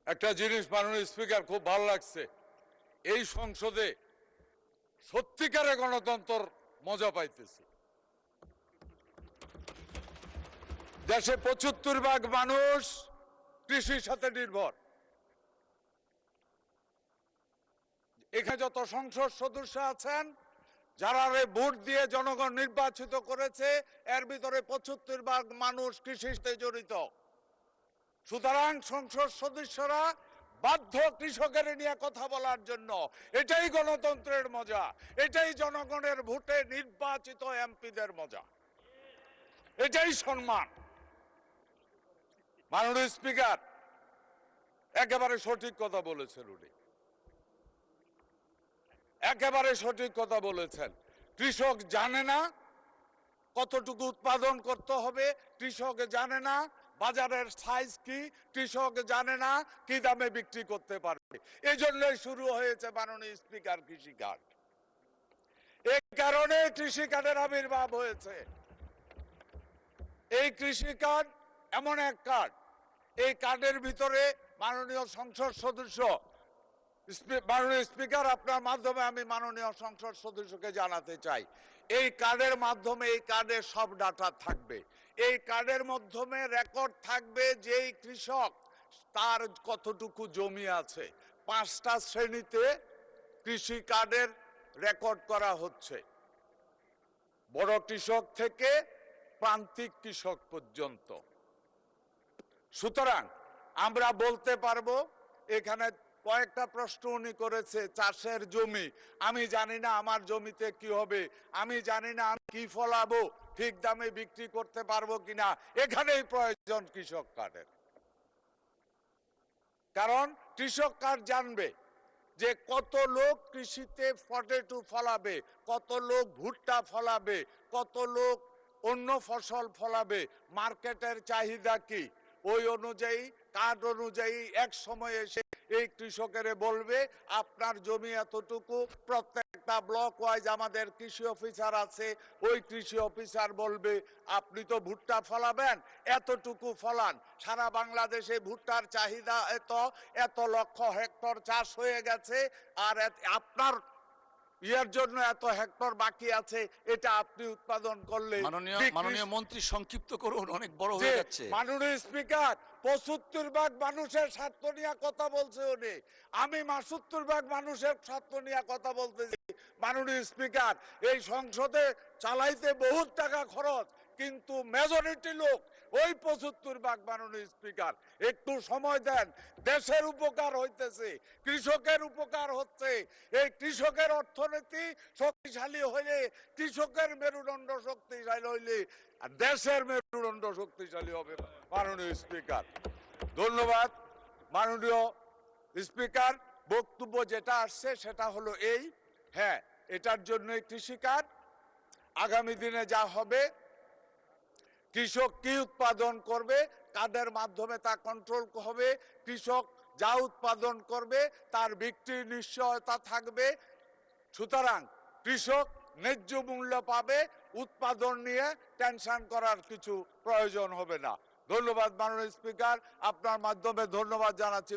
একটা জিনিস মাননীয় স্পিকার খুব ভালো লাগছে, এই সংসদে সত্যিকারে গণতন্ত্র মজা পাইতেছি। দেশে ৭৫% মানুষ কৃষির সাথে নির্ভর। এখানে যত সংসদ সদস্য আছেন, যারা ভোট দিয়ে জনগণ নির্বাচিত করেছে, এর ভিতরে ৭৫% মানুষ কৃষির সাথে জড়িত। সুতরাং সংসদ সদস্যরা বাধ্য কৃষকের নিয়ে কথা বলার জন্য। এটাই গণতন্ত্রের মজা, এটাই জনগণের ভোটে নির্বাচিত এমপিদের মজা, এটাই সম্মান। মাননীয় স্পিকার একেবারে সঠিক কথা বলেছেন, উনি একেবারে সঠিক কথা বলেছেন। কৃষক জানে না কতটুকু উৎপাদন করতে হবে, কৃষক জানে না বাজারের সাইজ কি, কৃষক জানে না কি দামে বিক্রি করতে পারবে। এই জন্যই শুরু হয়েছে মাননীয় স্পিকার কৃষি কার্ড। এই কারণে কৃষি কার্ডের আবির্ভাব হয়েছে। এই কৃষি কার্ড এমন এক কার্ড, এই কার্ডের ভিতরে মাননীয় সংসদ সদস্য, মাননীয় স্পিকার আপনার মাধ্যমে আমি মাননীয় সংসদ সদস্যকে জানাতে চাই, এই কার্ডের মাধ্যমে এই কার্ডের সব ডাটা থাকবে। এই কার্ডের মাধ্যমে রেকর্ড থাকবে যে কৃষক তার কতটুকু জমি আছে। 5টা শ্রেণীতে কৃষি কার্ডের রেকর্ড করা হচ্ছে, বড় কৃষক থেকে প্রান্তিক কৃষক পর্যন্ত। সুতরাং আমরা বলতে পারবো, এখানে কয়েকটা প্রশ্ন উনি করেছে, চাষের জমি, আমি জানি না আমার জমিতে কি হবে, আমি জানি না আমি কি ফলাবো, ঠিক দামে বিক্রি করতে পারবো কিনা। এখানেই প্রয়োজন কৃষক কার্ডের। কারণ কৃষক কার্ড জানবে যে কত লোক কৃষিতে পটেটো ফলাবে, কত লোক ভুট্টা ফলাবে, কত লোক অন্য ফসল ফলাবে, মার্কেটের চাহিদা কি। ওই অনুযায়ী কার্ড অনুযায়ী এক সময় এসে এই কৃষকের বলবে আপনার জমি এতটুকু। প্রত্যেকটা ব্লক ওয়াইজ আমাদের কৃষি অফিসার আছে, ওই কৃষি অফিসার বলবে আপনি তো ভুট্টা ফলাবেন, এতটুকু ফলান। সারা বাংলাদেশে ভুট্টার চাহিদা এত লক্ষ হেক্টর চাষ হয়ে গেছে, আর আপনার এর জন্য এত হেক্টর বাকি আছে, এটা আপনি উৎপাদন করলে। মাননীয় মন্ত্রী সংক্ষিপ্ত করুন, অনেক বড় হয়ে যাচ্ছে। মাননীয় স্পিকার ৭৫% মানুষের স্বার্থ নিয়ে কথা বলছে উনি, আমি ৭৫% মানুষের স্বার্থ নিয়ে কথা বলতেছি। মাননীয় স্পিকার এই সংসদে চালাইতে বহুত টাকা খরচ, কিন্তু মেজরিটি লোক ওই ৭৫%। মাননীয় স্পিকার একটু সময় দেন, দেশের উপকার হইতেছে, কৃষকের উপকার হচ্ছে। এই কৃষকের অর্থনীতি শক্তিশালী হইলে, কৃষকের মেরুদণ্ড শক্তিশালী হইলে দেশের মেরুদণ্ড শক্তিশালী হবে। মাননীয় স্পিকার ধন্যবাদ। মাননীয় স্পিকার বক্তব্য যেটা আসছে সেটা হলো এই, হ্যাঁ এটার জন্যই কৃষি কার্ড। আগামী দিনে যা হবে, কৃষক কি উৎপাদন করবে কার্ডের মাধ্যমে তা কন্ট্রোল হবে। কৃষক যা উৎপাদন করবে তার বিক্রির নিশ্চয়তা থাকবে। সুতরাং কৃষক ন্যায্য মূল্য পাবে, উৎপাদন নিয়ে টেনশন করার কিছু প্রয়োজন হবে না। ধন্যবাদ মাননীয় স্পিকার, আপনার মাধ্যমে ধন্যবাদ জানাচ্ছি